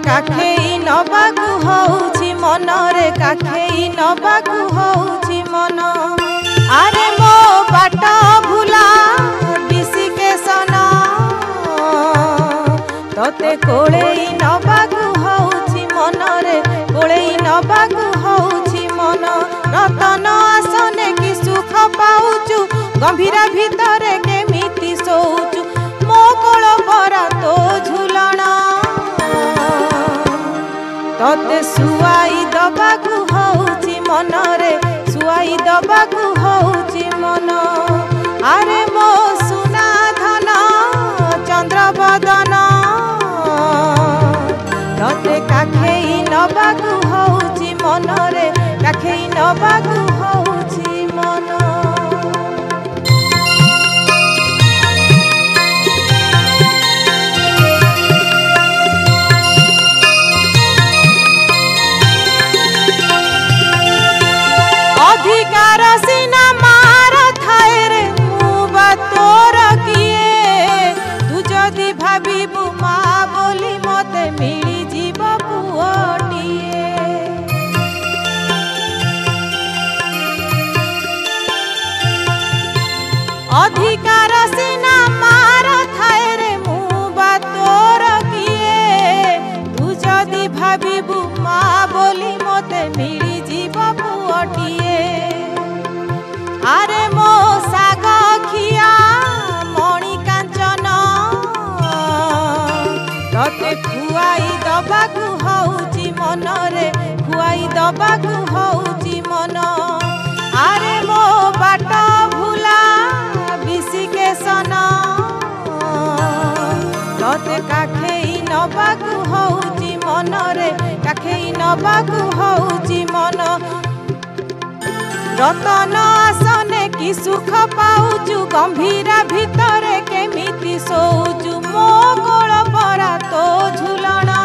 काखेई नबाकु होउछि मनरे काखेई नबाकु होउछि मन आरे मो बाट भुला बिसिके सन तते कोळेई नबाकु होउछि मनरे कोळेई नबाकु होउछि मन रतन आसने कि सुख पाउचु गंभीरा भितरे केमिति सोउचु मो कोळ परा तो झुलना तते सुआई दबाकु होउछि मनरे सुआई दबाकु होउछि मन आरे मो सुना धन चंद्र बदन तते काखेई नबाकु होउछि मनरे काखेई नबाकु होउछि मन अधिकार सीना मार थाए रे मुबा तोर किए तू जदि भाबिबु माँ बोली मते मिली जीव पुअटिए अधिकार सीना मार थाए रे मुबा तोर किए तू जदि भाबिबु माँ बोली मते मिली जीव पुअटिए आरे मो साग खिया मणि कांचन तते खुआई दबाकु होउछि मनरे खुआई दबाकु होउछि मन आरे मो बाट भुला बिसिके सन तते काखेई नबाकु होउछि मनरे काखेई नबाकु होउछि मन रतन आसने कि सुख पाउचु गंभीरा भितरे केमिति सोउचु मो कोळ परा तो झुलना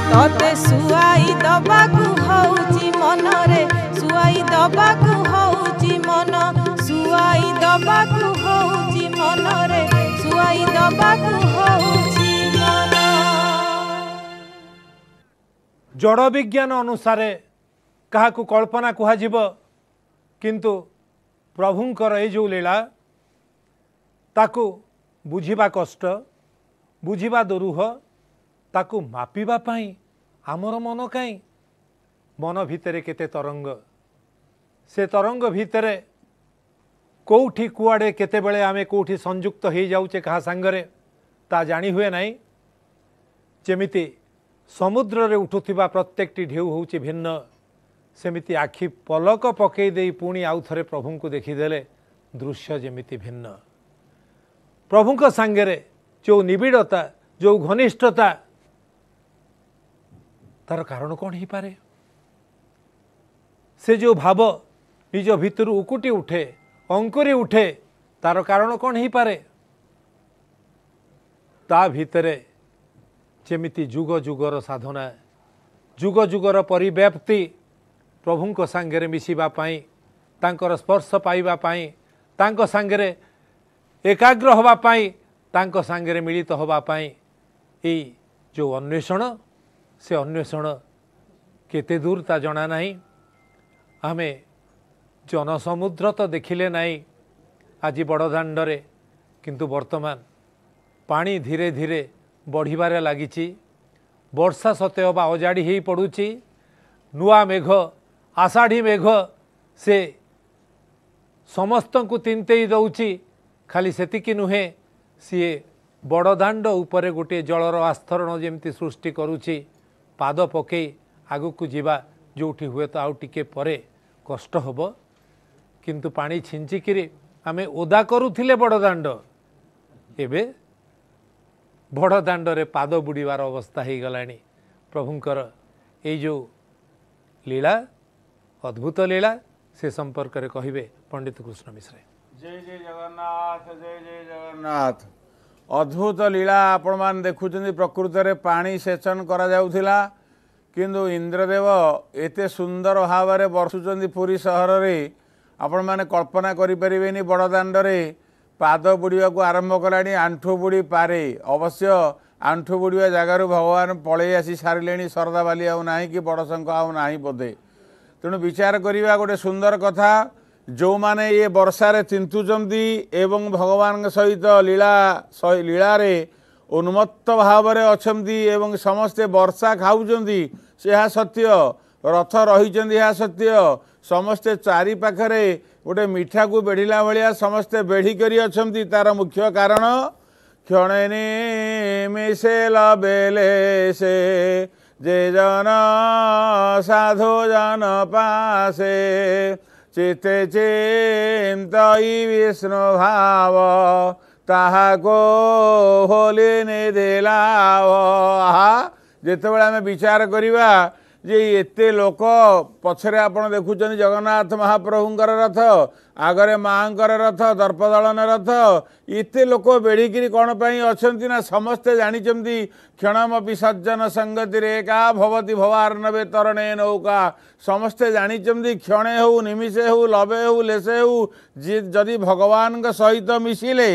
तते सुआई दबाकु होउछि मनरे सुआई दबाकु होउछि मन सुआई दबाकु होउछि मनरे सुआई दबाकु होउछि मन जड़ विज्ञान अनुसार क्या कल्पना कहुब किंतु प्रभुंकर ये जो लीला ताकू बुझिबा कष्ट बुझिबा दुरूह ताकू मापिबा पाई आमर मन कहीं मन भितरे केते तरंग से तरंग भितरे कोठी कुआड़े केते बेले आमे कोठी संयुक्त हो जाऊे कहा सांगरे ता जानी हुए नहीं जेमिति समुद्र रे उठुथिबा प्रत्येकटी ढेउ होउछि भिन्न सेमिति आखि पलक पकई दे पुणी आउ थे प्रभु को देखीदेले दृश्य जेमिति भिन्न प्रभुंक सांगरे जो निबिड़ता जो घनिष्ठता तार कारण कौन ही पारे से जो भाव निज भितर उकुटी उठे अंकुरी उठे तार कारण कौन ही पारे ता भितरे जेमिति जुग जुगर साधना जुग जुगर परिव्याप्ति प्रभुंक सांगरे मिशिबा पाई तांकर स्पर्श पाइबा पाई तांको सांगरे एकाग्र होबा पाई तांको सांगरे मिलित होबा पाई ए जो अन्वेषण से अन्वेषण केते दूर ता जना नहीं आमे जनसमुद्र तो देखिले नहीं आज बड़दाण्डरे किंतु वर्तमान पानी धीरे धीरे बढ़िबारे लागिछि वर्षा सतेअबा अजाड़ी ही पड़ुछि नुआ मेघ आषाढ़ी मेघ से समस्त को तिंतेई दौची खाली सेतिकी नुहे सीए बड़दाण्ड उपरे गोटे जलर आस्तरण जेमती सृष्टि करुछि पाद पकई आगु जीवा जोठी हुए तो आउ टिके परे कष्ट हब किंतु पानी छिंचिकी आमे ओदा करुथिले बड़दाण्ड एबे बड़दाण्ड रे पाद बुड़ीबार अवस्था हो गलानी प्रभुंकर ये जो लीला अद्भुत लीला से संपर्क में कहिबे पंडित कृष्ण मिश्र। जय जय जगन्नाथ जय जय जगन्नाथ। अद्भुत लीला आपण मान देखुछन्ति प्रकृत रे पानी सेचन करा जाउथिला किंतु इंद्रदेव एते सुंदर भाव में बर्षुचंदी पुरी सहर रे आपण माने कल्पना करि परिबेनी बड़दाण्ड रे पाद बुड़ीवा को आरंभ कलानी आंठु बुड़ी पारे अवश्य आंठू बुड़िया जगार भगवान पलि आसी सारे सरदा बाली आउ ना कि बड़ शंख आउ ना बोधे। तेणु विचार करवा गोटे सुंदर कथा जो माने ये वर्षारे चिंतुचंती एवं भगवान सहित लीला रे उन्मत्त भाव अछंती एवं समस्ते वर्षा खाऊंती से सत्य रथ रही सत्य समस्ते चारि पाखरे गोटे मिठा को बेढ़ला भाया समस्ते बेढ़ी करी अछंती तार मुख्य कारण क्षणे मिसेल बेले से जे जन साधु जन पासे चिते चिंतई विष्णु भाव ताहाको होली निदिलाव। जितेबाला आम विचार करवा जे एते लोक पछरे आपण देखुचन जगन्नाथ महाप्रभुंकर रथ आगरे मांकर रथ दर्पदलन रथ एते लोक बेढ़ी कौन पाई अछंती ना समस्ते जानिचंती क्षणमपि सज्जन संगति रेका भवती भवार्णवे तरणे नौका समस्ते जानिचंती क्षणे हो निमिषे हो लबे हो लेसे हो जदि भगवान सहित मिसिले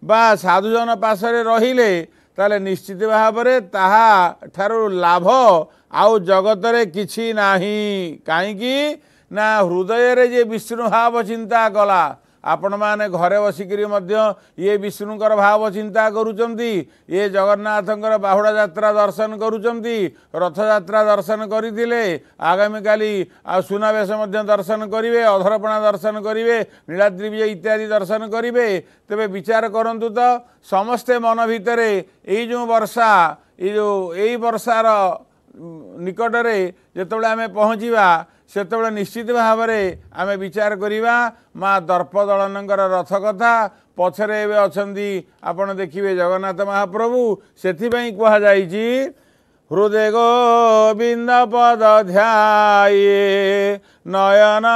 बा साधुजन पासरे रहिले ताले निश्चित भाव में ताहा ठारू लाभ आउ जगत रे किछि नाही कहीं ना हृदय रे जे विष्णु भाव चिंता कला आपण माने घरे बसिकरी मध्य ये विष्णुकर भाव चिंता करूचंती ये जगन्नाथंकर बाहुड़ा यात्रा दर्शन करूचंती रथ यात्रा दर्शन करथिले आगामी काली सुनावेश मध्य दर्शन करिवे अधरपणा दर्शन करिवे नीलाद्रि विजय इत्यादि दर्शन करिवे। तेबे विचार करंतु तो समस्ते मन भितरे एई जो वर्षा एई वर्षार निकटरे जेतेबेले आमे पहुँचीबा सेतेबेले निश्चित भाव में आम विचार करवा माँ दर्पदलनकर रथ कथा पछरे एवं अछंती आपण देखिए जगन्नाथ महाप्रभु सेथिपई कहा जाइछि हृदय गोविंद पद ध्याये नयन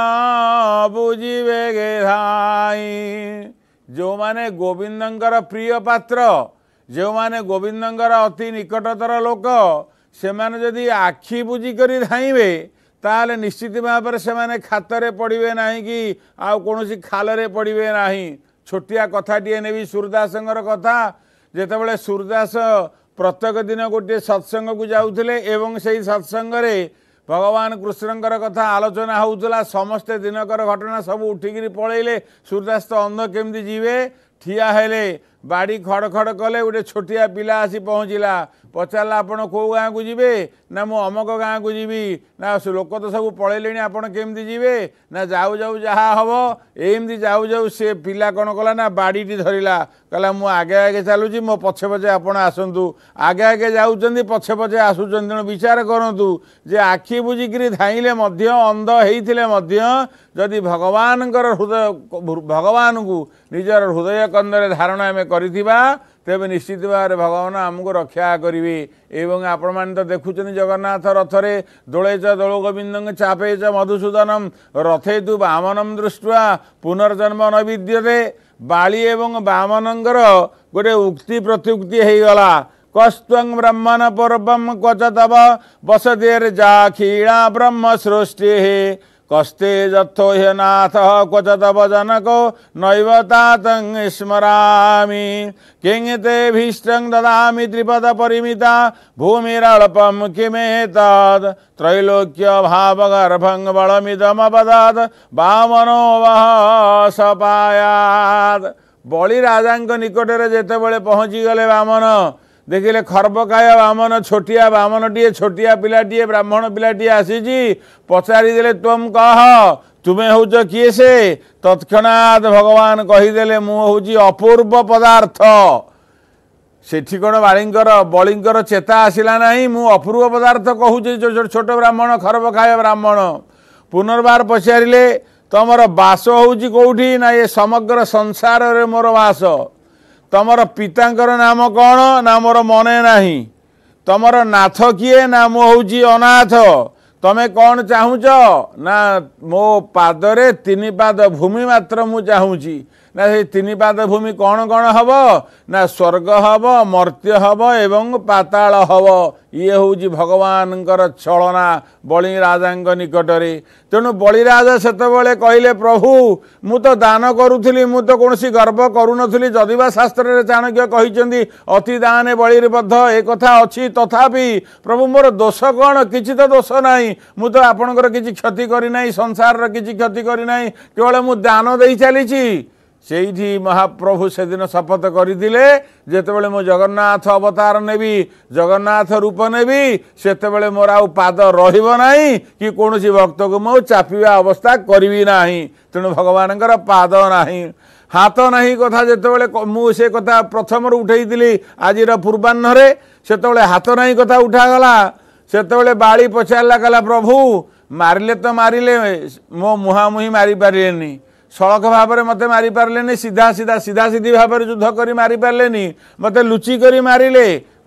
बुझिबे गे धाई। जो माने गोविंदंकर प्रिय पात्र जो माने गोविंदंकर अति निकटतर लोक से माने जदि आखि बुझी करी धाइबे ताले निश्चित भाव से माने खातरे पड़े ना कि आउ कौन खाल पड़े ना। छोटिया कथाटे नेबी सूरदासंगर कथा जेतेबेले सूरदास प्रत्येक दिन गोटे सत्संग को जाउथिले एवं से सत्संग भगवान कृष्णकर कथा आलोचना होउतला समस्ते दिनकर घटना सब उठिकी पलैले सूरदास तो अंध केमती जीवे ठिया हेले बाड़ी खड़ खड़ कले गोटे छोटिया पिला आसी पहुँचला पचारा आपण कौ गाँ को जीवे ना मु अमक गाँ को जीवी ना लोक तो सब पलैले आपण केमती जीवे ना जाऊ जाऊ जहाँ हम एमती जाऊ जाऊ से पिला कौन कला ना बाड़ीटी धरला कहला मु आगे आगे चलुची मो पछे पछे आपण आसतु आगे आगे जाऊँच पछे पछे आसुच्च। तेणु विचार करूँ जे आखि बुझिकी धाइले अंध होते जदि भगवान हृदय भगवान को निजर हृदय कंदरे धारण आम करिथिबा तेबे निश्चित भाव भगवान आमको रक्षा करेंगे। एवं आपण मैंने तो देखुं जगन्नाथ रथरे दोले च दोल गोविंद चापे च मधुसूदनम रथे तु वामनम दृष्ट्वा पुनर्जन्म न विद्यते। बाली एवं वामनंकर गोटे उक्ति प्रत्युक्ति होगला कस्त्वं ब्रह्मण पर्वम क्वच तव वसतेर जाखीणा ब्रह्म सृष्टि कस्ते जत्थो ह्य नाथ क्वच तव जनको नैव तातं स्मरामि किं ते भीष्टं ददामि त्रिपद परिमिता भूमिरल्पं किमेतद् त्रैलोक्य भावगर्भं बलमिदमपदात् वामनो वः सपायात्। बलि राजांक निकटरे जेतेबेले पहुँची गले वामन देखिले खर्बकाय वामन छोटिया वामनटीए छोटिया पिलाटीए ब्राह्मण पिलाटीए आसीची पचारि देले तुम कह तुम्हें हूँ किए से तत्क्षणात् भगवान कहीदेले मु हूँ अपूर्व पदार्थ सेठी कौन बलिंकर चेता आसला ना मु अपूर्व पदार्थ कहूँ छोट ब्राह्मण खर्बकाय ब्राह्मण पुनर्बार पचारे तुमर बास हूँ कौटी ना ये समग्र संसार रे मोर बास तमर पितांकर नाम कौन ना मोर मने नाही तमर नाथ किए ना मु हूँ अनाथ तमें कौन चाहूच ना मो पादरे 3 पाद भूमि मात्र मु चाहूँगी ना से तीन पाद भूमि कौन कौन हम ना स्वर्ग हम मर्त्य हम एवं पाताल हम ये हूँ भगवान छलना बलि राजा निकटरे तेणु बलिराजा से कहले प्रभु मु तो दान करुली मु तो कौन गर्व करुनली जदिवा शास्त्र चाणक्य कहते अति दाने बलिर्बद्ध एक कथा अच्छी तथापि प्रभु मोर दोष कौन किसी तो दोष नहीं मु तो आपणकर किसी क्षति करना संसार किसी क्षति करना केवल मु दान दे चली से महाप्रभु से दिन शपथ करते जितेबले मो जगन्नाथ अवतार नेबी जगन्नाथ रूप नेबी सेतेबले मोर आउ पाद रहिबो नाही कि कौनसी भक्त को मो चापिवा अवस्था करी ना तेणु भगवान पाद नाही हाथ नहीं कथा जितेबले मुझे कथा प्रथम उठे आज पूर्वाह्न सेतेबले हाथ नहीं कथा उठागला सेतेबले बाड़ी पचारा कहला प्रभु मारिले तो मारिले मो मुहामुही मारी पारे सड़क भाव में मत मारी पारे सीधा सीधा सीधा सीधी भाव में युद्ध कर मारी पारे मत लुचि कर मारे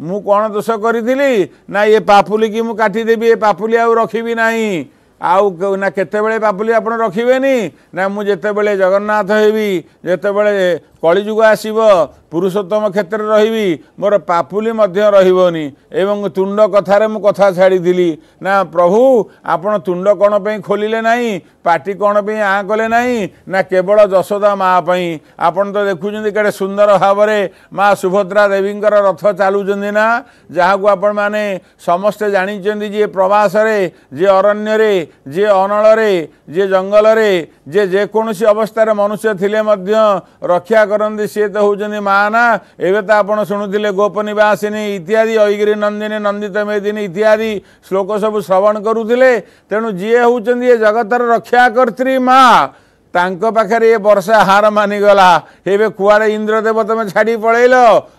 मु कौन दोष करी ना ये पापुली की मु काटिदेवी ये पापुली आउ रखी ना आउ ना केतेबेले पापुली आपण रखिबेनी ना मु जेतेबेले जगन्नाथ हेबी जेतेबेले कलिजुग आसीबो पुरुषोत्तम क्षेत्र रहिबी मोर पापुली मध्य रहिबोनी एवं तुंड कथारे मु कथा छाड़ी दिली ना प्रभु आपण तुंड कोन पे खोलिले नाही पाटी कोन पे आ कले नाही ना केवल यशोदा माँ पई आपण तो देखुछन केडे सुंदर भावरे माँ सुभद्रा देवींकर रथ चालुचंदी ना जहाँ को आपण माने समस्ते जानिचंदी जे प्रवास रे जे अरण्य रे जे अनल रे जे जंगल रे जे कोनोसी अवस्था रे मनुष्य थिले मध्य रक्षा करंदी से तो होजनी माँ ना एवं तो आप शुणुले गोपनिवासिनी इत्यादि ऐगिरी नंदिनी नंदित मेदिनी इत्यादि श्लोक सब श्रवण करुले तेणु जी होती जगतर रक्षाकर्त्री माँ तांको पाखरे ये वर्षा हार मानिगला हे कुआड़े इंद्रदेव तुम छाड़ी पलैल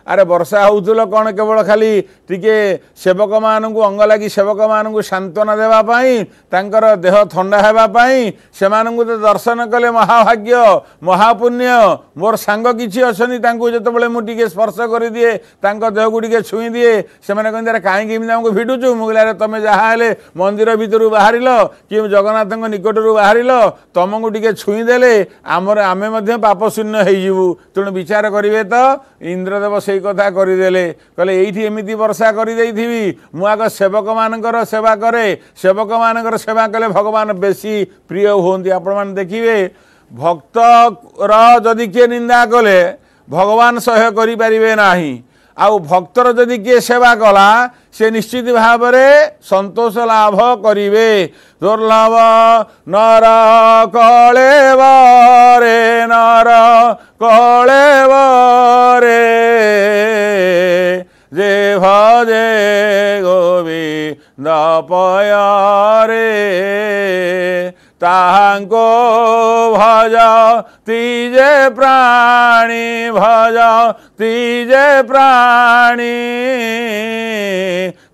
अरे वर्षा होउथुलो कौन केवल खाली टिके सेवक मानू अंग लगी सेवक मानू सांत्वना देवाई तांकर देह थंडा हेबाई से तो दर्शन कले महाभाग्य महापुण्य मोर सांग किछि अछनी तांको जेतेबेले मु टिके स्पर्श कर दिए तांको देह को टिके छुई दिए से माने कहंदे काहेकि हमको भिडुछु मु कहले तमे जहा हेले मंदिर भितरु बाहरिलो कि जगन्नाथ निकटरू बाहरिलो तुमको टिके छुई देले आमर आमे मध्य पाप शून्य हो तेणु विचार करेंगे तो इंद्रदेव से कथा करदे कहले ये एमती वर्षा करदेवी मुझ सेवक मानकर सेवा करे सेवक मानकर सेवा कले भगवान बेसी प्रिय होती आपण मैंने देखिए भक्त रदि किए निंदा कले भगवान सह्य करें ना आउ भक्तर जदि किए सेवा कला से निश्चित भाव संतोष लाभ करिवे दुर्लभ नर कलेवरे नर कलेवरे जे भजे गोविंद पयरे ताहांको भज तीजे प्राणी भज तीजे प्राणी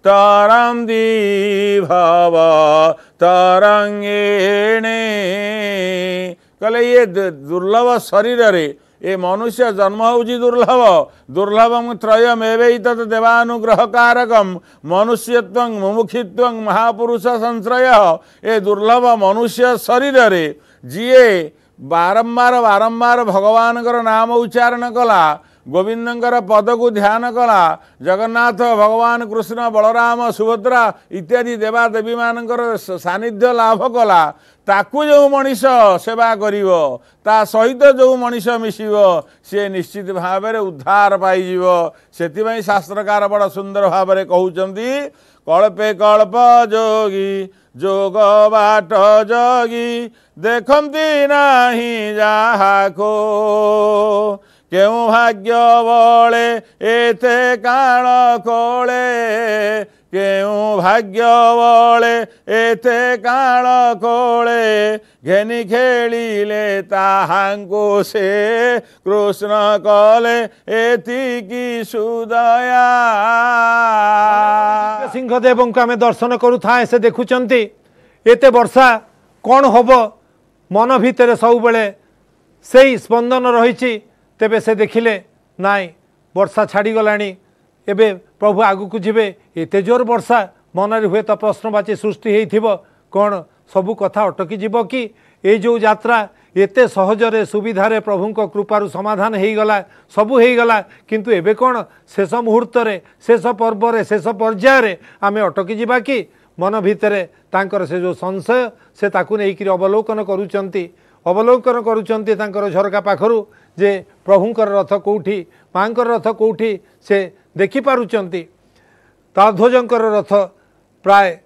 तरम भव तरंगिणी कहले ये दुर्लभ शरीर रे ये मनुष्य जन्म होची दुर्लभ दुर्लभम त्रयमेवै तत् देवानुग्रह कारकम मनुष्यत्व मुमुखित्व महापुरुष संश्रय ये दुर्लभ मनुष्य शरीर रे जीए बारंबार बारंबार भगवान नाम उच्चारण कला गोविंदर पद को ध्यान कला जगन्नाथ भगवान कृष्ण बलराम सुभद्रा इत्यादि देवादेवी मानकर सानिध्य लाभ कला ताकू जो मनीष सेवा करिवो ता सहित जो मनीष मिसिबो से निश्चित भाव में उद्धार पाइजिवो सेतिबाई शास्त्रकार बड़ सुंदर भाव में कहउचंदी कल्पे कल्प जोगी जोग बाट जोगी देखंती नाही जाहाको केउ भाग्य बले एते काल कोले केउ भाग्य बले एते काल कोले घेनी खेलिले ताहांको से कृष्ण कले एतिकी सुदया सिंहदेव को आम दर्शन करू था से देखुंती एते वर्षा कौन हम मन भितर सब बेले से स्पंदन रही तेबे से देखिले नाई वर्षा छाड़ी गलानी एबे प्रभु आगु को जीवे एते जोर वर्षा मन हुए तो प्रश्नवाची सृष्टि होइथिबो कौन सबू कथा अटकी जीव कि ये जो यात्रा एते सहजरे सुविधारे प्रभुंक कृपारु समाधान होईगला सबू होईगला किंतु एबे कौन शेष मुहूर्त शेष पर्व शेष पर्यायर आमे अटकी जिबा कि मन भितरे तांकर से जो संशय से ताकू नेइकि अवलोकन करुचंती तांकर झरका पाखरु जे प्रभुंकर रथ कोठी मांकर रथ कोठी से देखि पारुचंती ताध्वजंकर रथ प्राय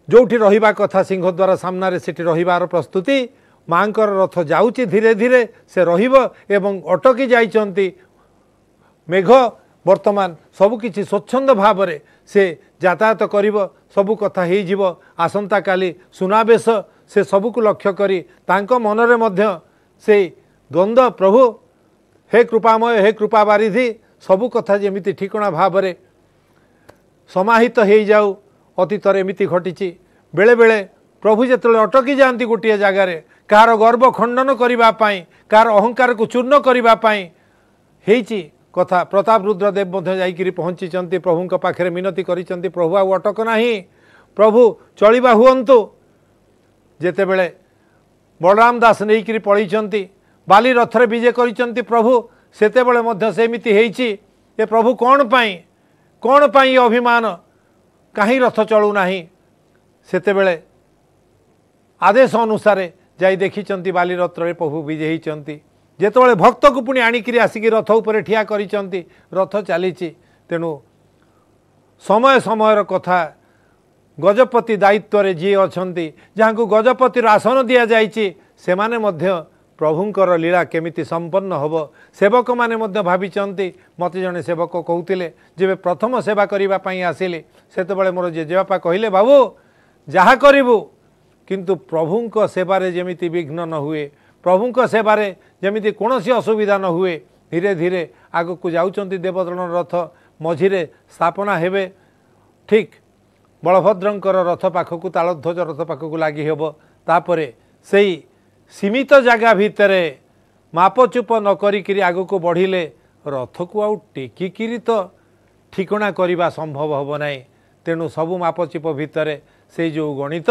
जोठी रहिबा कथा सिंहद्वार सामने सेठी रहिबार प्रस्तुति मांकर रथ जाउची धीरे धीरे से रहिब एवं अटकी जाइचंती मेघ वर्तमान सबकिछि स्वच्छंद भावरे से यातायात करिब सबु कथा हो जीव आसंता काली सुनावेश से सबुक लक्ष्य करी तांको मनरे मध्य से द्वंद्व प्रभु हे कृपामय हे कृपा बारिधि सबु कथा जेमिति ठिकणा भावरे समाहित हो जाऊ अतीत एमिति घटी बेले बेले प्रभु जिते अटकी जाती गोटे जगार कार गर्व खंडन करने कार अहंकार को चूर्ण करने कथा प्रताप रुद्रदेव जाइकरी पहुँची प्रभु पाखे मिनती करिसेंती प्रभु आ अटक नहीं प्रभु चलिबा हुअंतु जेते बेले बलराम दास नहीं पलैचंती बाली रथरे विजय करिसेंती प्रभु सेते बेले मध्य सेमिति हेइची ए प्रभु कौन पाई अभिमान कहीं रथ चलू नाही सेते बेले आदेश अनुसार जाई देखिचंती बाली रथरे प्रभु विजय होइचंती जेतबेले भक्त को पुणी आणिकी आसिक रथ उपर ठिया करिचंती रथ चली तेणु समय समयर कथा गजपति दायित्व जी अच्छा जहाँ को गजपतिर आसन दि जाइए से माने मध्य प्रभुंकर लीला केमिति संपन्न होब सेवक माने मध्य भाविचंती मते जने सेवक कहूतिले जेबे प्रथम सेवा करिबा पई आसिले सेतबेले मोर जेजेबापा कहिले बाबू जहा करिबु किंतु प्रभुंक सेवारे जेमिति विघ्न न हुए प्रभुंक सेवारे जेमिति कोनोसी असुविधा न हुए धीरे धीरे आगु को जाउचंती देवदलन रथ मझिरे स्थापना हेबे ठीक बलभद्रंकर रथ पाखकु तालध्वज रथ पाखकु लागि हेबो तापरे सेई सीमित जगह भितरे मापचुप न करिकिरी आगु को बढ़िले रथ को आउ टेकिकिरी तो ठिकणा करबा संभव होब नाही तेणु सबु मापचुप भितरे से जो गणित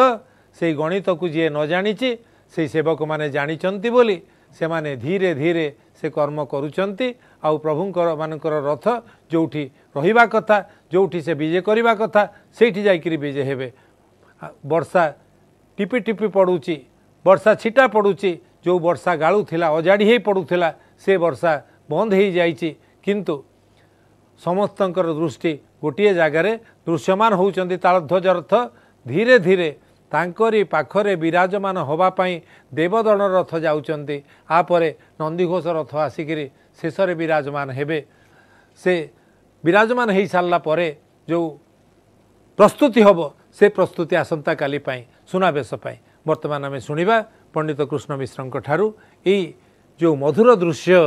से गणित को जी न जानिछि से सेवक माने जानिचंती बोली से माने धीरे धीरे से कर्म करुचंती आउ प्रभुंकर मानकर रथ जोठी रहिबा कथा जोठी से विजय करबा कथा सेठी जाइकरी विजय हेबे वर्षा टिपी टिपी पड़ुची वर्षा छिटा पड़ुची जो वर्षा गालू थिला अजाड़ी ही पड़ुथिला से वर्षा बंद हो जाइछि किंतु समस्तंकर दृष्टि गोटे जगार दृश्यमान होउचंती तालध्वज रथ धीरे धीरे तांकरी पाखरे विराजमान होबापाई देवदलन रथ जाउचंती आपरे नंदीघोष रथ आसिकिरी शेषरे विराजमान हेबे से विराजमान हो सारा परे जो प्रस्तुति होब से प्रस्तुति आसंता काली पाई सुनावेश पाई वर्तमान आम शुणा पंडित कृष्ण मिश्र ठारू ई जो मधुर दृश्य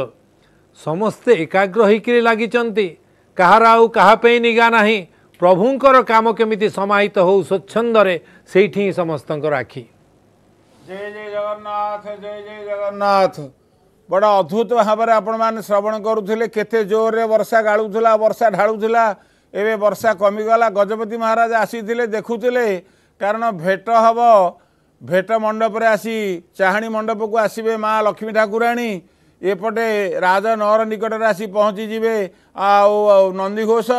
समस्ते एकाग्र होकर लगी कहार आउ कहा निगा नाही प्रभुंकर काम केमिति समाहित हो स्वच्छंदरे सेठी समस्तंकर आखि जय जय जगन्नाथ जय जय जगन्नाथ बड़ा अद्भुत भाव में आपण मैंने श्रवण करुले केते जोर रे वर्षा गाड़ूला वर्षा ढालूला एवं वर्षा कमिगला गजपति महाराज आसीथिले देखुले कारण भेट हम भेट मंडप रे आसी चाहाणी मंडप को आसबे माँ लक्ष्मी ठाकुराणी एपटे राज नगर निकट में आसी पहुँची जीवे नंदीघोष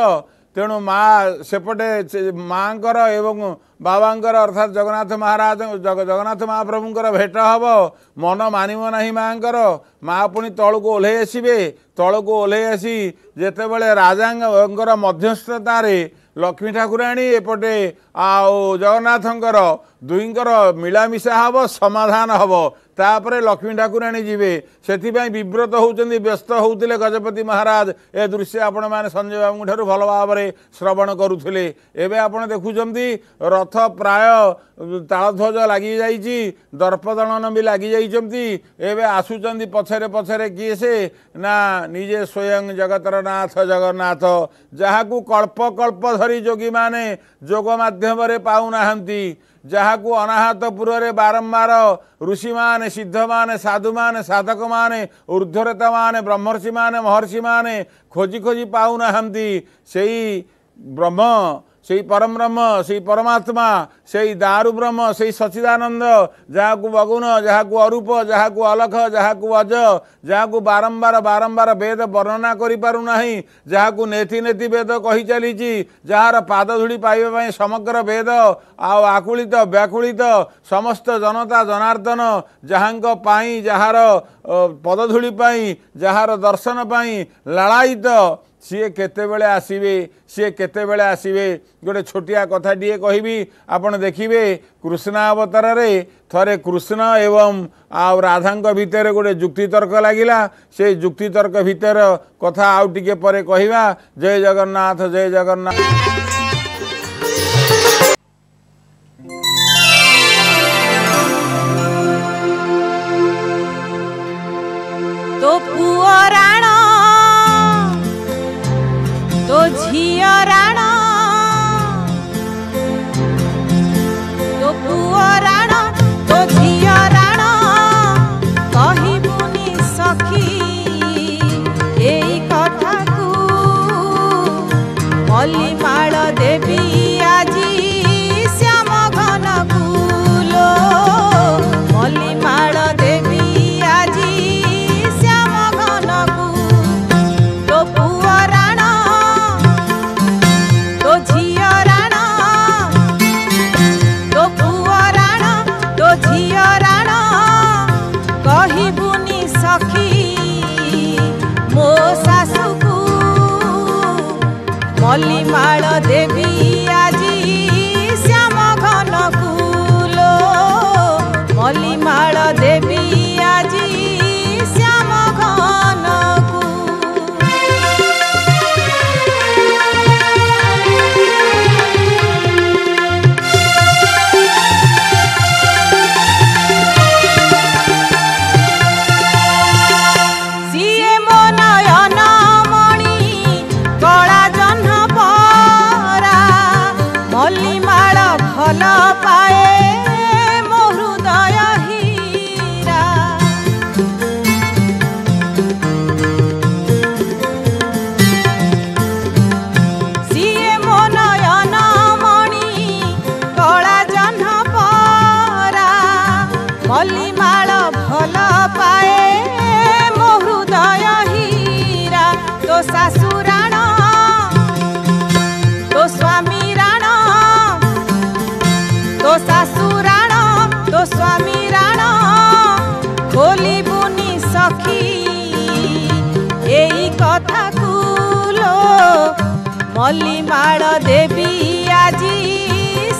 तेणु माँ सेपटे माँकर एवं बाबांकर अर्थात जगन्नाथ महाराज जगन्नाथ महाप्रभुंकर भेट हम मन मानिब नहीं माँकर माँ पुणी तल को ओह्लै आसबे तल को ओह्लै आसी जेतेबेले राजांकर मध्यस्थतार लक्ष्मी ठाकुराणी एपटे जगन्नाथंकर दुईंकर मिलामिशा हम समाधान हम तापरे लक्ष्मी ठाकुराणी जीवे से विव्रत होउचंदी व्यस्त होउतिले गजपति महाराज ए दृश्य आपण माने संजय बाबू ठारू भल भाव में श्रवण करुले एवं आपण देखुचंदी रथ प्राय तालध्वज लगी जाइछि दर्पदलन भी लगी जाइछंती एवं आसुचंदी पछरे पछरे किए से ना निजे स्वयं जगतर नाथ जगन्नाथ जहाँ को कल्प कल्प धरी जोगी माने जोग माध्यम रे पाउनाहंती जहाँ को अनाहतपुर रे बारंबार ऋषि माने सिद्ध माने साधु माने साधक माने ऊर्ध्वरेता माने ब्रह्मर्षि माने महर्षि माने खोजी खोजी पाउनाहंती सेई ब्रह्म से परम ब्रह्म से परमात्मा से दारु ब्रह्म से सच्चिदानंद जहाँ को बगुण जहाँ को अरूप जहाँ को अलख जहाँ को अज जहाँ को बारंबार बारंबार वेद वर्णना करि पारु नाही जहाँ को नेति नेति वेद कही चली जार पाद धूली पाइबा समग्र वेद आकुलित व्याकुलित समस्त जनता जनार्दन जहाँ पाई जार पदधूली पाई जार दर्शन पाई लड़ायित सी केतेबेले आसीबे सी केतेबेले आसीबे गोटे छोटिया कथाटिए कहबी आपण देखिबे कृष्णावतार रे थरे कृष्ण एवं राधा भितर गोटे जुक्तितर्क लागिला से जुक्तितर्क भितर कथा आउ टिके परे कहिबा। जय जगन्नाथ जय जगन्नाथ। तो पुआ राणा तो झिया राणा तो पुआ राणा तो झिया राणा कहिबुनी सखी एई कथा को मल्लीमाल देवी आजी श्याम घन फूलो मल्लीमाल देवी आजी श्याम घन तो पुआ राणा तो झिया राणा तो पुआ राणा तो झिया राणा कहिबुनी सखी मो सासु को मल्लीमाल देवी आजी श्याम घन फूलो मल्लीमाल देवी आजी श्याम घन सिए मो नयन मणि कला जह्न परा मल्लीमाल भल पाए मो हृदय हीरा सिए मो नयन मणि कला जह्न परा मल्लीमाल भल पाए मो हृदय हीरा तो सासु राणा तो स्वामी राणा तो सासु राणा तो स्वामी राणा खोलिबुनी सखी एई कथा कुलो मल्लीमाल देवी आजी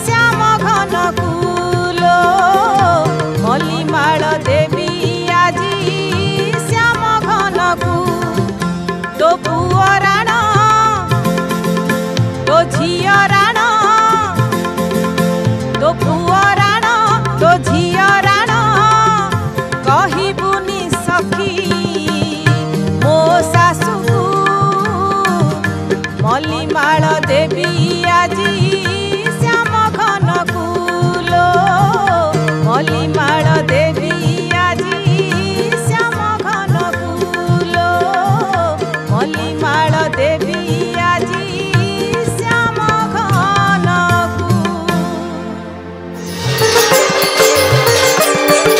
श्याम घन कुलो मल्लीमाल देवी आजी श्याम घन तो पुआ राणा तो झिया राणा तो पुआ राणा तो झिया राणा कहिबुनी सखी मो सासु को मल्लीमाल देवी आजी